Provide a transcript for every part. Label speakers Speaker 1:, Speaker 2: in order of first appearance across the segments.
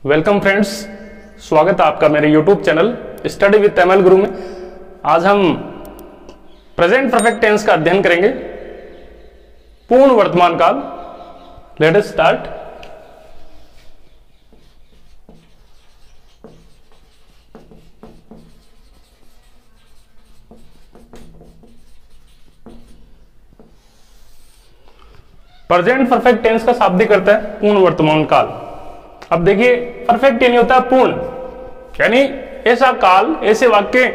Speaker 1: Welcome friends, स्वागत है आपका मेरे YouTube channel study with ML गुरु में। आज हम प्रेजेंट परफेक्ट टेंस का अध्ययन करेंगे, पूर्ण वर्तमान काल। Let us start. Present perfect tense का शाब्दिक अर्थ है पूर्ण वर्तमान काल। अब देखिए, परफेक्ट यानी होता है पूर्ण, यानी ऐसा काल, ऐसे वाक्य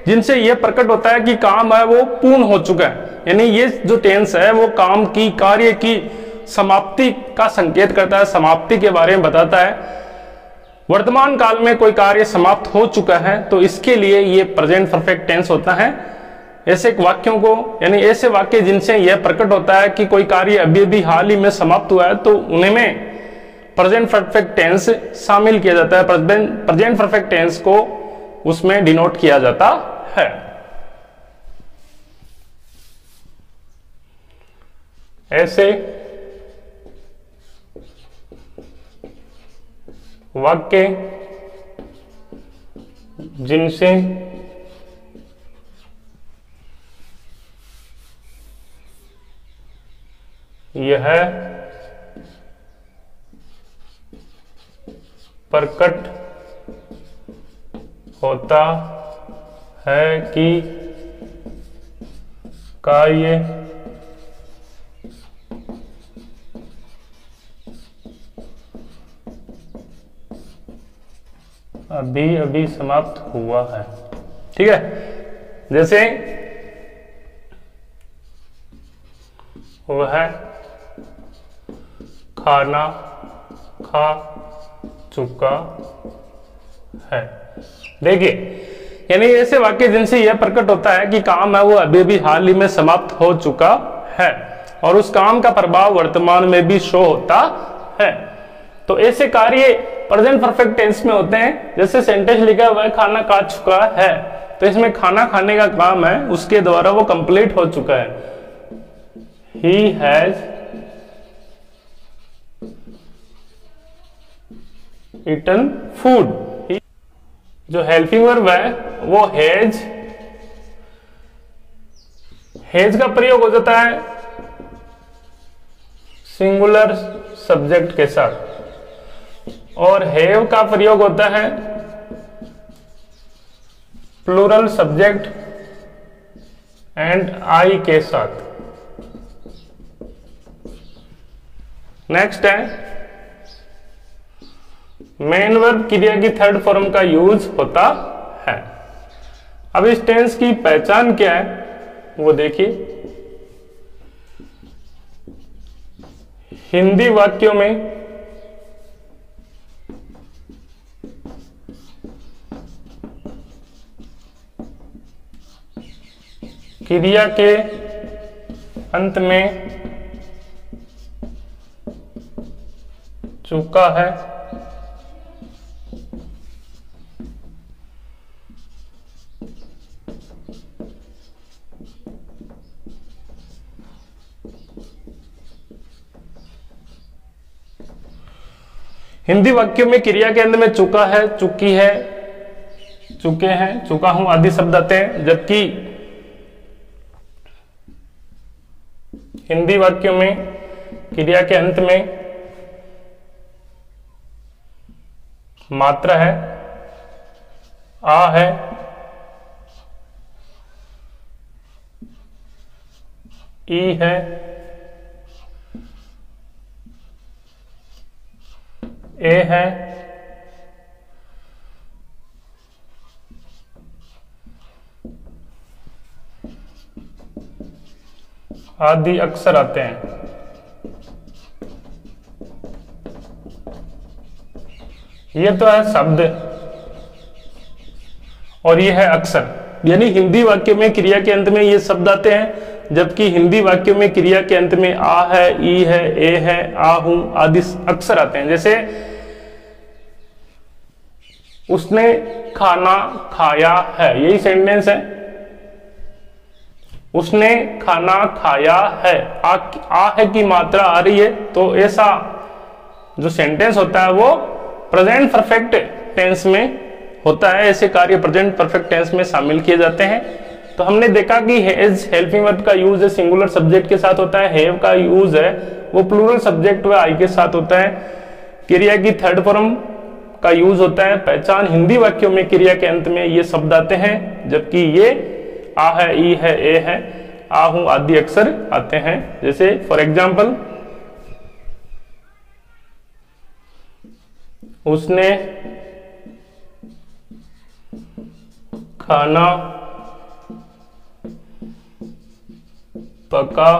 Speaker 1: जिनसे यह प्रकट होता है कि काम है वो पूर्ण हो चुका है। यानी ये जो टेंस है वो काम की, कार्य की समाप्ति का संकेत करता है, समाप्ति के बारे में बताता है। वर्तमान काल में कोई कार्य समाप्त हो चुका है तो इसके लिए ये प्रेजेंट परफेक्ट टेंस होता है। ऐसे वाक्यों को, यानी ऐसे वाक्य जिनसे यह प्रकट होता है कि कोई कार्य अभी अभी हाल ही में समाप्त हुआ है, तो उनमें प्रेजेंट परफेक्ट टेंस शामिल किया जाता है। प्रेजेंट परफेक्ट टेंस को उसमें डिनोट किया जाता है। ऐसे वाक्य जिनसे यह प्रकट होता है कि कार्य अभी अभी समाप्त हुआ है। ठीक है, जैसे वह खाना खा चुका है। देखिए, यानी ऐसे वाक्य जिनसे यह प्रकट होता है कि काम है वो अभी भी हाल ही में समाप्त हो चुका है और उस काम का प्रभाव वर्तमान में भी शो होता है। तो ऐसे कार्य प्रेजेंट परफेक्ट टेंस में होते हैं। जैसे सेंटेंस लिखा हुआ है खाना खा चुका है, तो इसमें खाना खाने का काम है उसके द्वारा वो कंप्लीट हो चुका है। He has eaten food। जो हेल्पिंग वर्ब है वो हैज का प्रयोग हो जाता है सिंगुलर सब्जेक्ट के साथ और हैव का प्रयोग होता है प्लूरल सब्जेक्ट एंड आई के साथ। नेक्स्ट है मेन वर्ब क्रिया की थर्ड फॉर्म का यूज होता है। अब इस टेंस की पहचान क्या है वो देखिए। हिंदी वाक्यों में क्रिया के अंत में चुका है हिंदी वाक्यों में क्रिया के अंत में चुका है, चुकी है, चुके हैं, चुका हूं आदि शब्द आते हैं। जबकि हिंदी वाक्यों में क्रिया के अंत में मात्रा है, आ है, ई है, ए है, आदि अक्षर आते हैं। ये तो है शब्द और ये है अक्षर। यानी हिंदी वाक्य में क्रिया के अंत में ये शब्द आते हैं, जबकि हिंदी वाक्य में क्रिया के अंत में आ है, ई है, ए है, आ हूं आदि अक्षर आते हैं। जैसे उसने खाना खाया है, यही सेंटेंस है। उसने खाना खाया है, आ है की मात्रा आ रही है, तो ऐसा जो सेंटेंस होता है वो प्रेजेंट परफेक्ट टेंस में होता है, ऐसे कार्य प्रेजेंट परफेक्ट टेंस में शामिल किए जाते हैं। तो हमने देखा कि हैज हेल्पिंग वर्ब का यूज है सिंगुलर सब्जेक्ट के साथ होता है, हैव का यूज है वो प्लूरल सब्जेक्ट व आई के साथ होता है, क्रिया की थर्ड फॉर्म का यूज होता है, पहचान हिंदी वाक्यों में क्रिया के अंत में ये शब्द आते हैं, जबकि ये आ है, ई है, ए है, आ हूं आदि अक्सर आते हैं। जैसे फॉर एग्जाम्पल, उसने खाना पका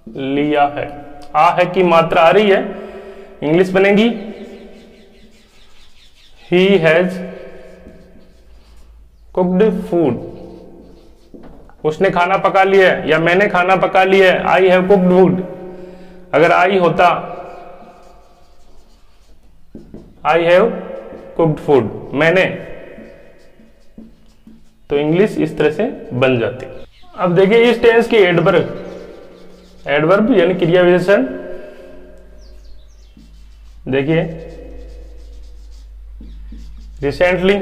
Speaker 1: लिया है। आ है की मात्रा आ रही है, इंग्लिश बनेगी ही हैज कुक्ड फूड। उसने खाना पका लिया है या मैंने खाना पका लिया है, आई हैव कुक्ड फूड। अगर आई होता आई हैव कुक्ड फूड मैंने, तो इंग्लिश इस तरह से बन जाती। अब देखिए इस टेंस की एडवर्ब यानी क्रिया विशेषण देखिए, recently,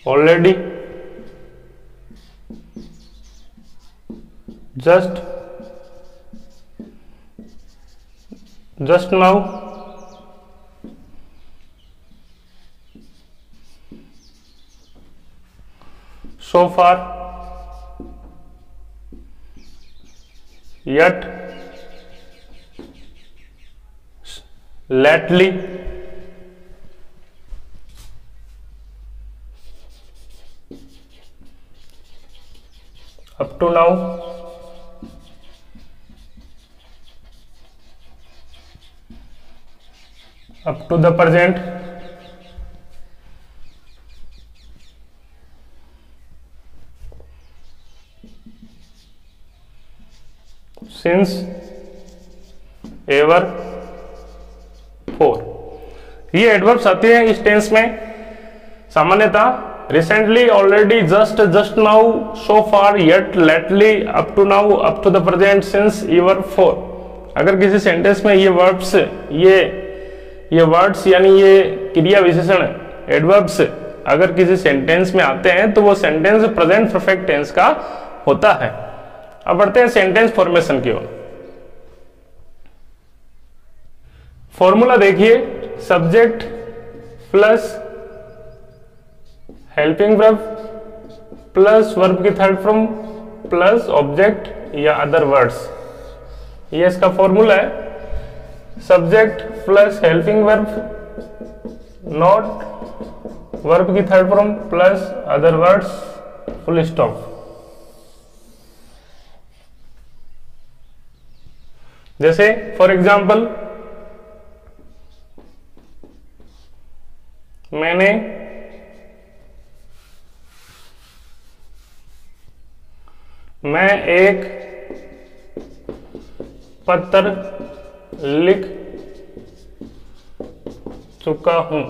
Speaker 1: already, just now, so far, yet, lately, up to now, up to the present, since, ever, for। ये एडवर्ब्स आते हैं इस टेंस में सामान्यतः recently, already, just now, so far, yet, lately, up to now, up to the present, since, ever, for. अगर किसी sentence में ये वर्ब्स ये वर्ड्स यानी ये क्रिया विशेषण एडवर्ब्स अगर किसी सेंटेंस में आते हैं तो वो सेंटेंस प्रेजेंट परफेक्ट टेंस का होता है। अब बढ़ते हैं सेंटेंस फॉर्मेशन की ओर। फॉर्मूला देखिए, subject plus helping verb plus verb की थर्ड फॉर्म प्लस ऑब्जेक्ट या अदर वर्ड्स, ये इसका फॉर्मूला है। Subject plus helping verb not verb की third form plus other words, full stop. जैसे फॉर एग्जाम्पल, मैं एक पत्र लिख चुका हूं।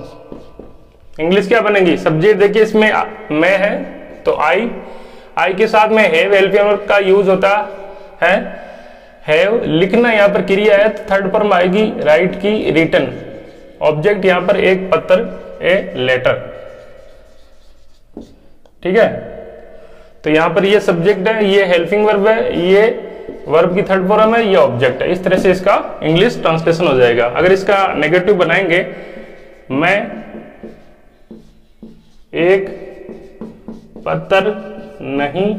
Speaker 1: इंग्लिश क्या बनेगी? सब्जेक्ट देखिए इसमें मैं है तो आई के साथ में हैव हेल्पिंग वर्ब का यूज होता है। हैव लिखना यहां पर क्रिया है तो थर्ड फॉर्म आएगी राइट की रिटन। ऑब्जेक्ट यहां पर एक पत्र, ए लेटर, ठीक है। तो यहां पर ये सब्जेक्ट है, ये हेल्पिंग वर्ब है, ये वर्ब की थर्ड फॉर्म है, ये ऑब्जेक्ट है। इस तरह से इसका इंग्लिश ट्रांसलेशन हो जाएगा। अगर इसका नेगेटिव बनाएंगे, मैं एक पत्र नहीं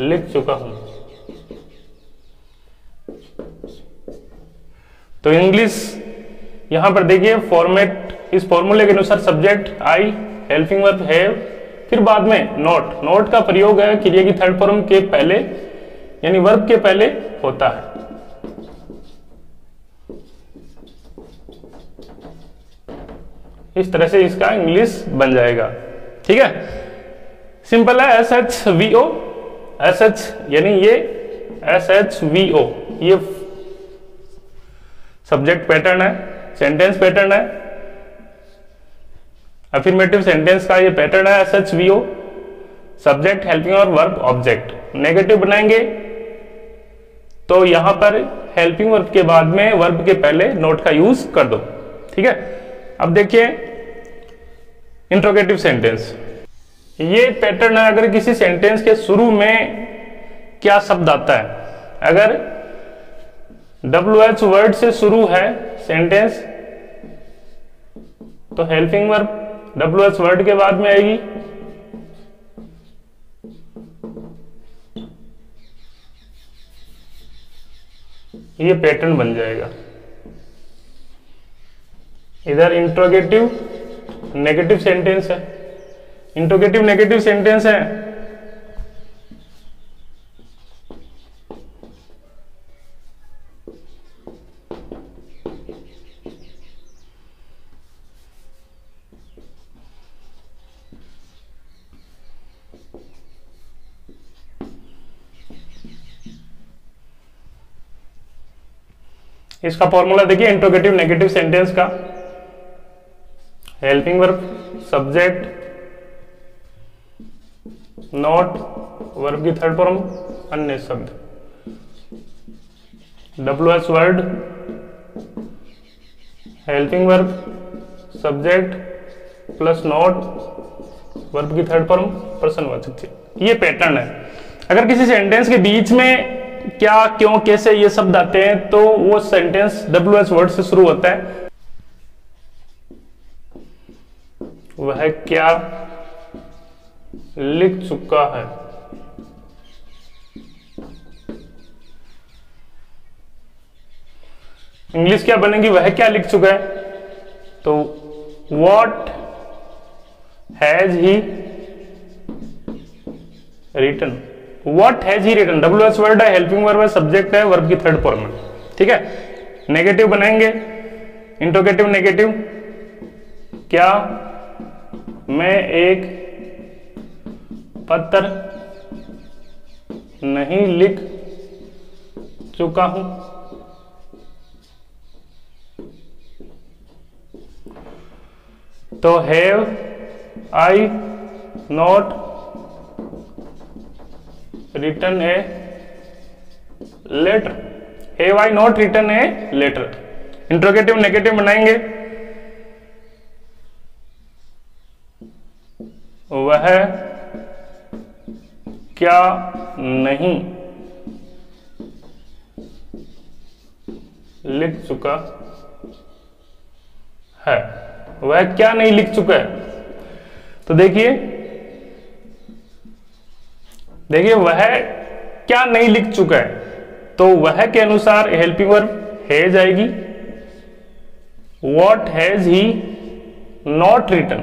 Speaker 1: लिख चुका हूं, तो इंग्लिश यहां पर देखिए फॉर्मेट, इस फॉर्मूले के अनुसार subject I, helping verb have, फिर बाद में नॉट का प्रयोग है क्रिया की थर्ड फॉर्म के पहले यानी वर्ब के पहले होता है। इस तरह से इसका इंग्लिश बन जाएगा, ठीक है। सिंपल है। SHVO, SH यानी ये SHVO ये सब्जेक्ट पैटर्न है, सेंटेंस पैटर्न है, अफर्मेटिव सेंटेंस का ये पैटर्न है। SHVO सब्जेक्ट हेल्पिंग और वर्ब ऑब्जेक्ट। नेगेटिव बनाएंगे तो यहां पर हेल्पिंग वर्ब के बाद में वर्ब के पहले नोट का यूज कर दो। ठीक है, अब देखिए इंट्रोगेटिव सेंटेंस। ये पैटर्न है, अगर किसी सेंटेंस के शुरू में क्या शब्द आता है, अगर WH वर्ड से शुरू है सेंटेंस तो हेल्पिंग वर्ब WH वर्ड के बाद में आएगी। ये पैटर्न बन जाएगा। इधर इंट्रोगेटिव नेगेटिव सेंटेंस है, इंट्रोगेटिव नेगेटिव सेंटेंस है, इसका फॉर्मूला देखिए इंट्रोगेटिव नेगेटिव सेंटेंस का। Helping verb subject not verb की थर्ड फॉर्म अन्य शब्द WH word helping verb subject plus not verb की थर्ड फॉर्म पर्सनवाचक चिन्ह। ये पैटर्न है। अगर किसी सेंटेंस के बीच में क्या क्यों कैसे ये शब्द आते हैं तो वो सेंटेंस WH वर्ड से शुरू होता है। वह क्या लिख चुका है, इंग्लिश क्या बनेगी, वह क्या लिख चुका है, तो what has he written. What has he written WH word है, हेल्पिंग वर्ब है, सब्जेक्ट है, वर्ब की थर्ड फॉर्म है। ठीक है, नेगेटिव बनाएंगे इंट्रोगेटिव नेगेटिव। क्या मैं एक पत्र नहीं लिख चुका हूं, तो have I not written a letter. Have I not written a letter. Interrogative negative बनाएंगे। वह क्या नहीं लिख चुका है, वह क्या नहीं लिख चुका है। तो देखिए वह क्या नहीं लिख चुका है, तो वह के अनुसार हेल्पिंग वर्ब हैज आएगी। What has he not written,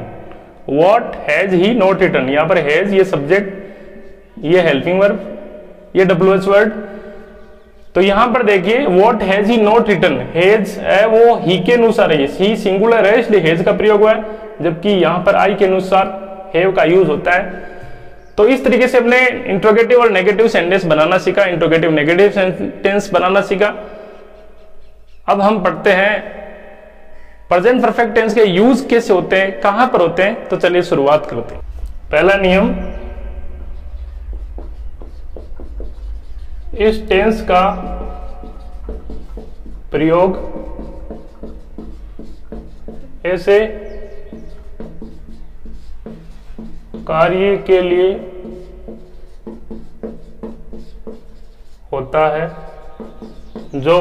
Speaker 1: what has he not written, यहां पर हैज ये सब्जेक्ट, ये हेल्पिंग वर्ब, ये WH वर्ड। तो यहां पर देखिए what has he not written, has है वो ही के अनुसार है, ही सिंगुलर है इसलिए हैज का प्रयोग हुआ है, जबकि यहां पर आई के अनुसार हैव का यूज होता है। तो इस तरीके से हमने इंट्रोगेटिव और नेगेटिव सेंटेंस बनाना सीखा, इंट्रोगेटिव नेगेटिव सेंटेंस बनाना सीखा। अब हम पढ़ते हैं प्रेजेंट परफेक्ट टेंस के यूज कैसे होते हैं, कहां पर होते हैं। तो चलिए शुरुआत करते हैं। पहला नियम, इस टेंस का प्रयोग ऐसे कार्य के लिए होता है जो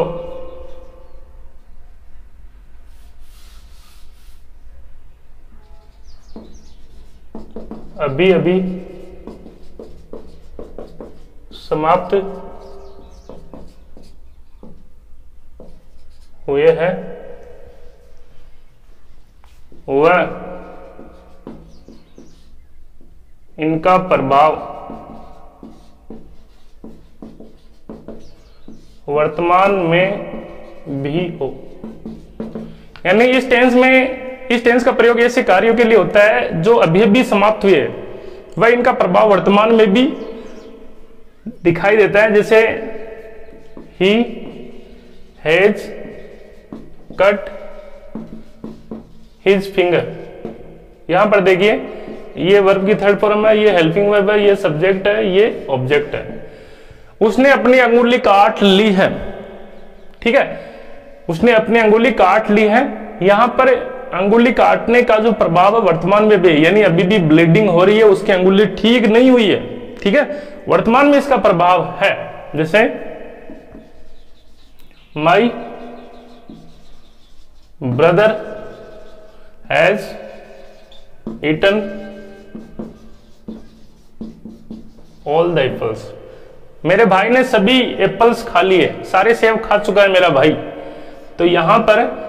Speaker 1: अभी अभी समाप्त हुए हैं, वह इनका प्रभाव वर्तमान में भी हो। यानी इस टेंस का प्रयोग ऐसे कार्यों के लिए होता है जो अभी अभी समाप्त हुए हैं, वह इनका प्रभाव वर्तमान में भी दिखाई देता है। जैसे ही हैज कट हिज फिंगर, यहां पर देखिए ये वर्ब की थर्ड फॉर्म है, ये हेल्पिंग वर्ब है, ये सब्जेक्ट है, ये ऑब्जेक्ट है। उसने अपनी अंगुली काट ली है, ठीक है, उसने अपनी अंगुली काट ली है। यहां पर अंगुली काटने का जो प्रभाव है वर्तमान में भी, यानी अभी भी ब्लीडिंग हो रही है, उसकी अंगुली ठीक नहीं हुई है, ठीक है, वर्तमान में इसका प्रभाव है। जैसे my brother has eaten all the apples, मेरे भाई ने सभी एप्पल्स खा लिए, सारे सेब खा चुका है मेरा भाई। तो यहां पर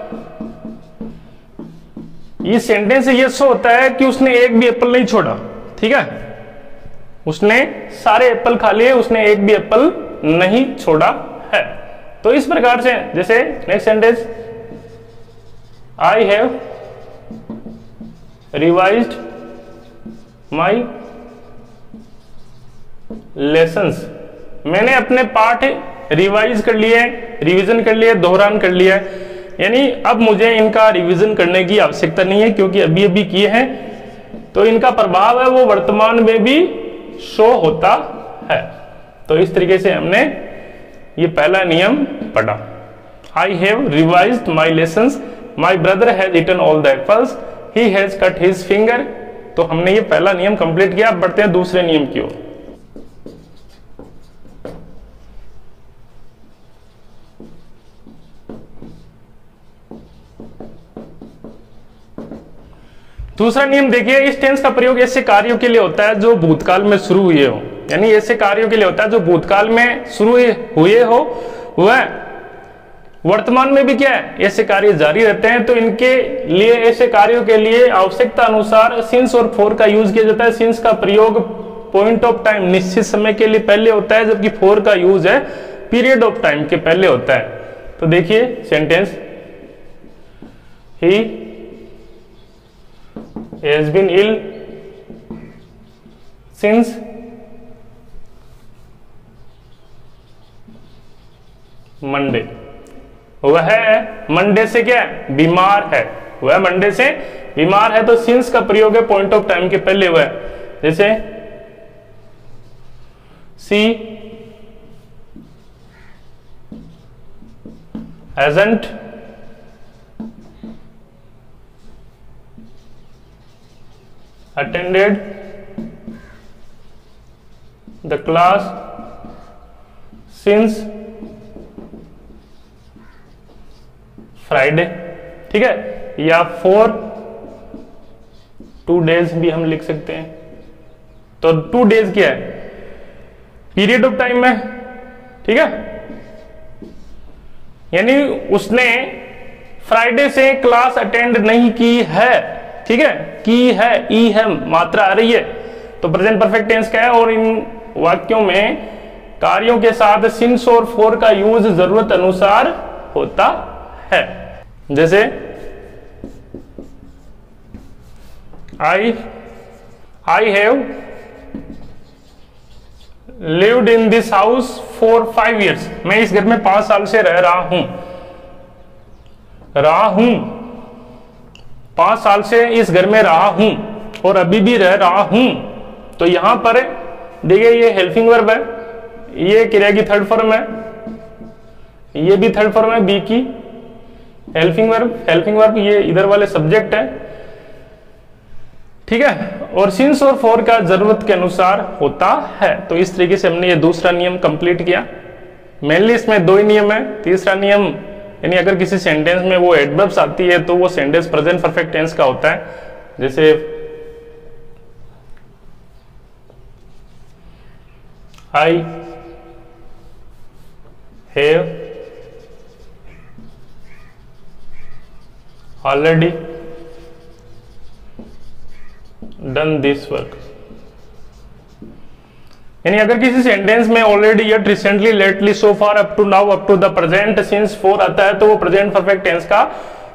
Speaker 1: ये सेंटेंस से ये शो होता है कि उसने एक भी एप्पल नहीं छोड़ा, ठीक है, उसने सारे एप्पल खा लिए, उसने एक भी एप्पल नहीं छोड़ा है। तो इस प्रकार से, जैसे next sentence, I have revised my lessons, मैंने अपने पाठ रिवाइज कर लिए, रिवीजन कर लिए, दोहरान कर लिया, यानी अब मुझे इनका रिवीजन करने की आवश्यकता नहीं है क्योंकि अभी अभी किए हैं, तो इनका प्रभाव है वो वर्तमान में भी शो होता है। तो इस तरीके से हमने ये पहला नियम पढ़ा। I have revised my lessons, my brother has eaten all the apples, he has cut his finger. तो हमने ये पहला नियम कंप्लीट किया। अब बढ़ते हैं दूसरे नियम की ओर। दूसरा नियम देखिए, इस टेंस का प्रयोग ऐसे कार्यों के लिए होता है जो भूतकाल में शुरू हुए हो, यानी ऐसे कार्यों के लिए होता है जो भूतकाल में शुरू हुए हो, वह वर्तमान में भी क्या है, ऐसे कार्य जारी रहते हैं। तो इनके लिए, ऐसे कार्यों के लिए आवश्यकता अनुसार सिंस और फॉर का यूज किया जाता है। सिंस का प्रयोग पॉइंट ऑफ टाइम, निश्चित समय के लिए पहले होता है, जबकि फॉर का यूज है पीरियड ऑफ टाइम के पहले होता है। तो देखिए sentence, he has been ill since Monday, वह मंडे से क्या है, बीमार है, वह मंडे से बीमार है। तो सिंस का प्रयोग है पॉइंट ऑफ टाइम के पहले हुआ है। जैसे सी hasn't attended the class since Friday, ठीक है, या for 2 days भी हम लिख सकते हैं। तो 2 days क्या है, पीरियड ऑफ टाइम में, ठीक है, यानी उसने फ्राइडे से क्लास अटेंड नहीं की है, ठीक है, की है, ई है, मात्रा आ रही है। तो प्रेजेंट परफेक्ट टेंस का है और इन वाक्यों में कार्यों के साथ सिंस और फॉर का यूज जरूरत अनुसार होता है। जैसे I have lived in this house for 5 years, मैं इस घर में 5 साल से रह रहा हूं, 5 साल से इस घर में रहा हूं और अभी भी रह रहा हूं। तो यहां पर देखिए ये हेल्पिंग वर्ब है, ये क्रिया की थर्ड फॉर्म है, ये भी थर्ड फॉर्म है बी की, हेल्पिंग वर्ब ये इधर वाले सब्जेक्ट है, ठीक है, और सिंस और फॉर का जरूरत के अनुसार होता है। तो इस तरीके से हमने ये दूसरा नियम कंप्लीट किया। मेनली इसमें 2 ही नियम है। तीसरा नियम, यानी अगर किसी सेंटेंस में वो एडवर्ब्स आती है तो वो सेंटेंस प्रेजेंट परफेक्ट टेंस का होता है। जैसे I have already done this work, यानी अगर किसी सेंटेंस में already, yet, recently, lately, so far, up to now, up to the present, since, for आता है तो वो प्रेजेंट परफेक्ट टेंस का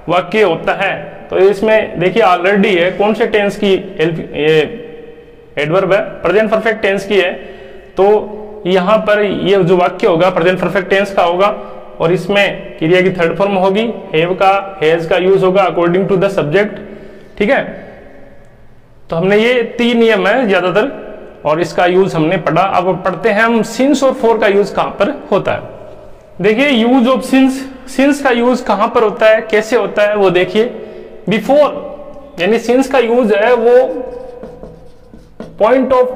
Speaker 1: वाक्य होता है। तो इसमें देखिए ऑलरेडी है, कौन से टेंस की, ये एडवर्ब है, प्रेजेंट परफेक्ट टेंस की है। तो यहां पर ये जो वाक्य होगा प्रेजेंट परफेक्ट टेंस का होगा और इसमें क्रिया की थर्ड फॉर्म होगी, हैव का, हैज का यूज होगा अकॉर्डिंग टू द सब्जेक्ट, ठीक है। तो हमने ये 3 नियम है ज्यादातर और इसका यूज हमने पढ़ा। अब पढ़ते हैं हम सिंस और फॉर का यूज कहां पर होता है। देखिए यूज ऑफ सिंस का यूज कहां पर होता है, कैसे होता है वो देखिए। बिफोर यानी सिंस का यूज है वो पॉइंट ऑफ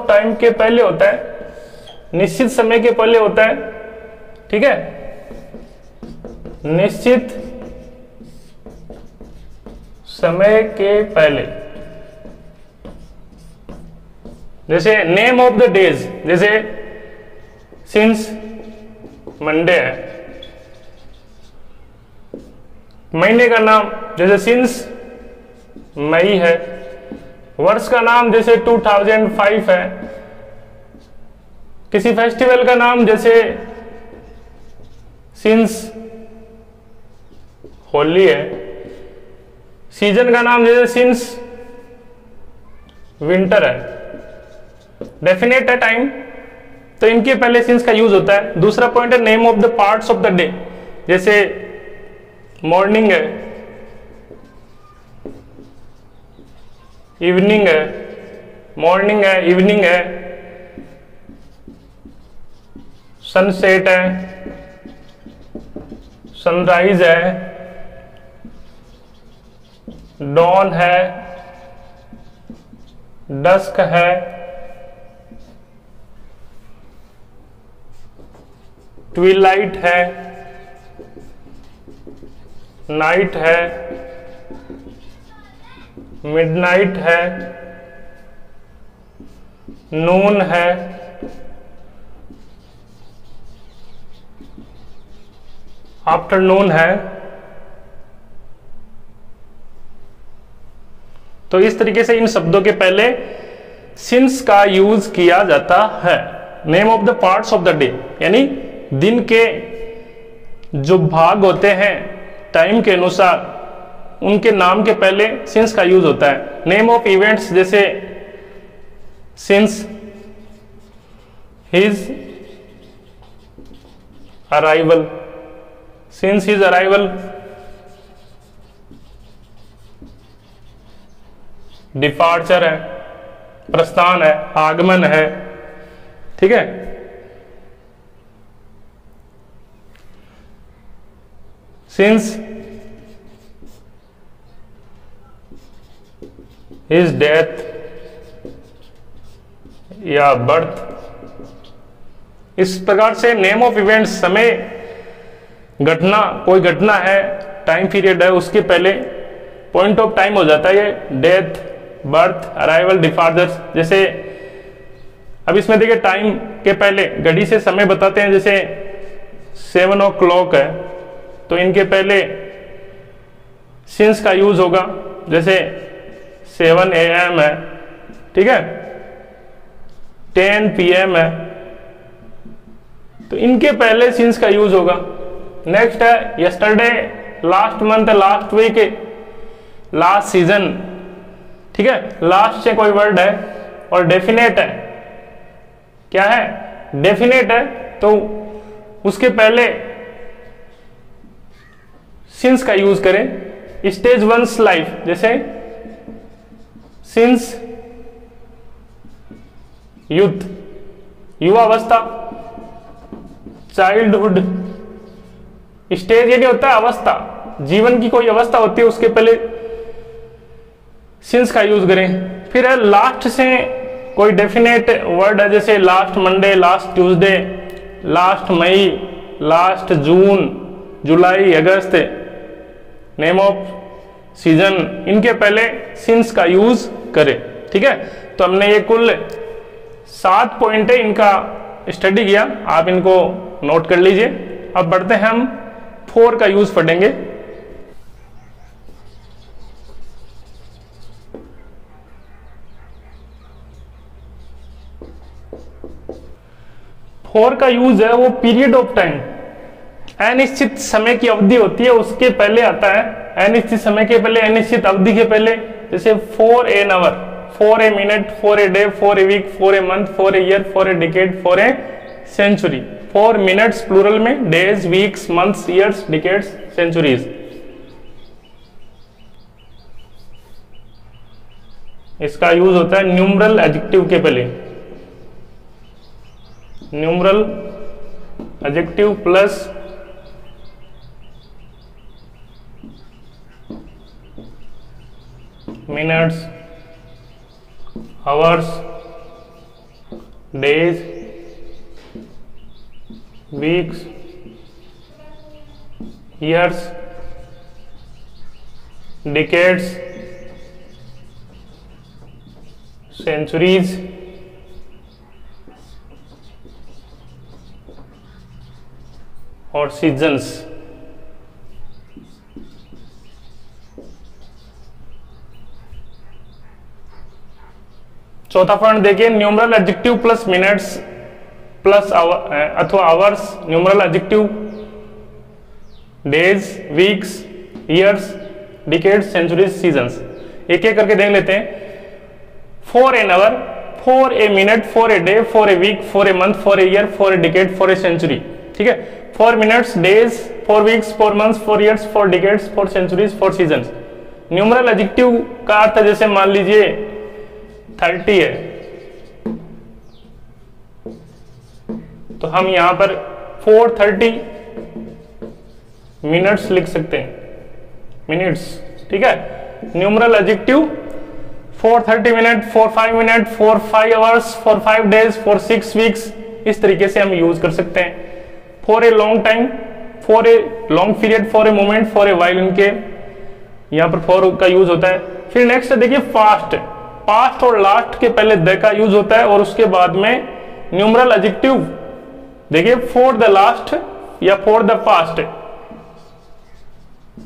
Speaker 1: टाइम के पहले होता है, निश्चित समय के पहले होता है, ठीक है, निश्चित समय के पहले। जैसे नेम ऑफ द डेज, जैसे सिंस मंडे है, महीने का नाम जैसे सिंस मई है, वर्ष का नाम जैसे 2005 है, किसी फेस्टिवल का नाम जैसे सिंस होली है, सीजन का नाम जैसे सिंस विंटर है, डेफिनेट है टाइम, तो इनके पहले सिंस का यूज होता है। दूसरा पॉइंट है name of the parts of the day, जैसे मॉर्निंग है, इवनिंग है, मॉर्निंग है, इवनिंग है, सनसेट है, सनराइज है, डॉन है, डस्क है, ट्विलाइट है, नाइट है, मिडनाइट है, नून है, आफ्टरनून है। तो इस तरीके से इन शब्दों के पहले सिंस का यूज किया जाता है। Name of the parts of the day यानी दिन के जो भाग होते हैं टाइम के अनुसार, उनके नाम के पहले सिंस का यूज होता है। नेम ऑफ इवेंट्स जैसे since his arrival, since his arrival, departure है, प्रस्थान है, आगमन है, ठीक है। सिंस हिज डेथ या बर्थ, इस प्रकार से नेम ऑफ इवेंट्स समय, घटना, कोई घटना है, टाइम पीरियड है, उसके पहले पॉइंट ऑफ टाइम हो जाता है ये, डेथ, बर्थ, अराइवल, डिपार्चर। जैसे अब इसमें देखिए टाइम के पहले घड़ी से समय बताते हैं, जैसे 7 o'clock है तो इनके पहले सिंस का यूज होगा, जैसे 7 AM है, ठीक है, 10 PM है, तो इनके पहले सिंस का यूज होगा। नेक्स्ट है yesterday, last month, last week, last season, ठीक है, लास्ट से कोई वर्ड है। और डेफिनेट है, क्या है, डेफिनेट है, तो उसके पहले सिंस का यूज करें। स्टेज 1 लाइफ, जैसे सिंस यूथ, युवावस्था, चाइल्डहुड। स्टेज ये नहीं होता है अवस्था, जीवन की कोई अवस्था होती है, उसके पहले सिंस का यूज करें। फिर है लास्ट से कोई डेफिनेट वर्ड है, जैसे last Monday, last Tuesday, last May, last June, July, August. Name of season, इनके पहले सिंस का यूज करें, ठीक है। तो हमने ये कुल 7 पॉइंट है, इनका स्टडी किया, आप इनको नोट कर लीजिए। अब बढ़ते हैं हम फॉर का यूज पढ़ेंगे। फॉर का यूज है वो पीरियड ऑफ टाइम, अनिश्चित समय की अवधि होती है, उसके पहले आता है। अनिश्चित समय के पहले, अनिश्चित अवधि के पहले, जैसे for an hour, for a minute, for a day, for a week, for a month, for a year, for a decade, for a century. 4 minutes plural में, days, weeks, months, years, decades, centuries. इसका use होता है numeral adjective के पहले, numeral adjective plus minutes, hours, days, weeks, years, decades, centuries, और seasons. चौथा point देखिए, numeral adjective plus minutes plus अथवा hours, numeral adjective days, weeks, years, decades, centuries, seasons. एक एक करके देख लेते हैं। For an hour, for a minute, for a day, for a week, for a month, for a year, for a decade, for a century. ठीक है, for minutes, days, for weeks, for months, for years, for decades, for centuries, for seasons. Numeral adjective का अर्थ जैसे मान लीजिए 30 है, तो हम यहां पर 430 मिनट्स लिख सकते हैं, मिनट्स। ठीक है, numeral adjective 430 minute, 45 minute, 45 hours, 45 days, 46 weeks, इस तरीके से हम यूज कर सकते हैं। For a long time, for a long period, for a moment, for a while, इनके यहां पर फॉर का यूज होता है। फिर नेक्स्ट देखिए फास्ट, पास्ट और लास्ट के पहले द का यूज होता है और उसके बाद में न्यूमरल एडजेक्टिव देखिए फॉर द लास्ट या for the past,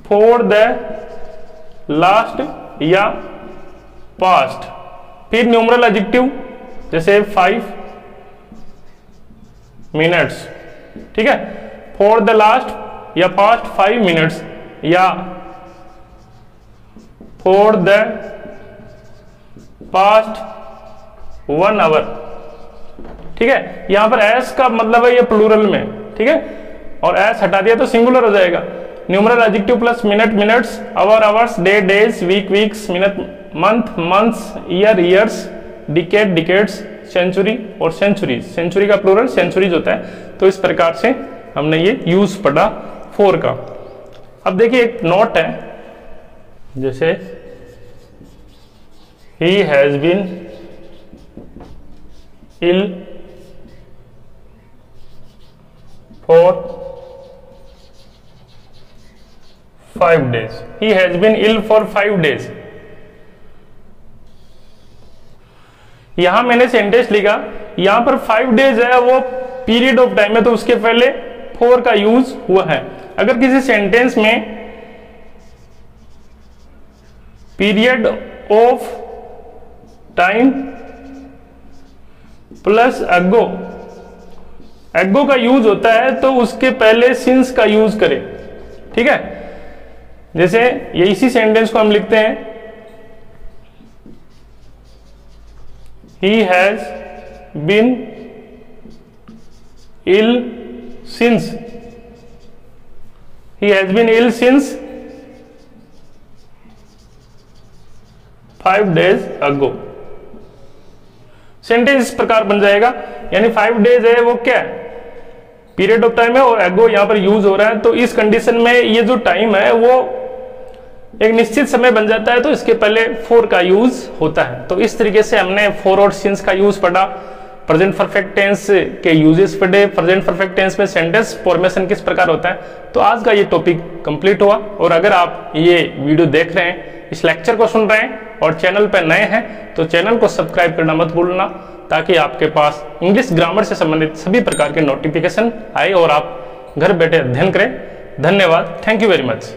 Speaker 1: for the last या पास्ट। फिर न्यूमरल एडजेक्टिव जैसे 5 मिनट्स। ठीक है, फॉर द लास्ट या पास्ट 5 मिनट्स या फॉर द पास्ट 1 आवर। ठीक है, यहां पर एस का मतलब है ये प्लूरल में। ठीक है, और एस हटा दिया तो सिंगुलर हो जाएगा। Numeral adjective plus minute, minutes, hour, hours, day, days, week, weeks, minute, month, months, year, years, decade, decades, century और सेंचुरीज। सेंचुरी का प्लूरल सेंचुरीज होता है। तो इस प्रकार से हमने ये यूज पढ़ा 4 का। अब देखिए एक नोट है, जैसे he has been ill for 5 days. He has been ill for 5 days. यहां मैंने सेंटेंस लिखा, यहां पर 5 डेज है, वो पीरियड ऑफ टाइम है, तो उसके पहले 4 का यूज हुआ है। अगर किसी सेंटेंस में पीरियड ऑफ टाइम प्लस एगो, एगो का यूज होता है तो उसके पहले सिंस का यूज करें। ठीक है, जैसे ये इसी सेंटेंस को हम लिखते हैं, he has been ill since, he has been ill since 5 days ago। Sentence इस प्रकार बन जाएगा, यानी 5 डेज है वो क्या है, पीरियड ऑफ टाइम है, और एगो यहां पर यूज हो रहा है। तो इस कंडीशन में ये जो टाइम है वो एक निश्चित समय बन जाता है, तो इसके पहले 4 का यूज होता है। तो इस तरीके से हमने 4 और सिंस का यूज पढ़ा, प्रेजेंट परफेक्ट टेंस के यूजेस पढ़े, प्रेजेंट परफेक्ट टेंस में सेंटेंस फॉर्मेशन किस प्रकार होता है। तो आज का ये टॉपिक कंप्लीट हुआ। और अगर आप ये वीडियो देख रहे हैं, इस लेक्चर को सुन रहे हैं और चैनल पर नए हैं, तो चैनल को सब्सक्राइब करना मत भूलना, ताकि आपके पास इंग्लिश ग्रामर से संबंधित सभी प्रकार के नोटिफिकेशन आए और आप घर बैठे अध्ययन करें। धन्यवाद, थैंक यू वेरी मच।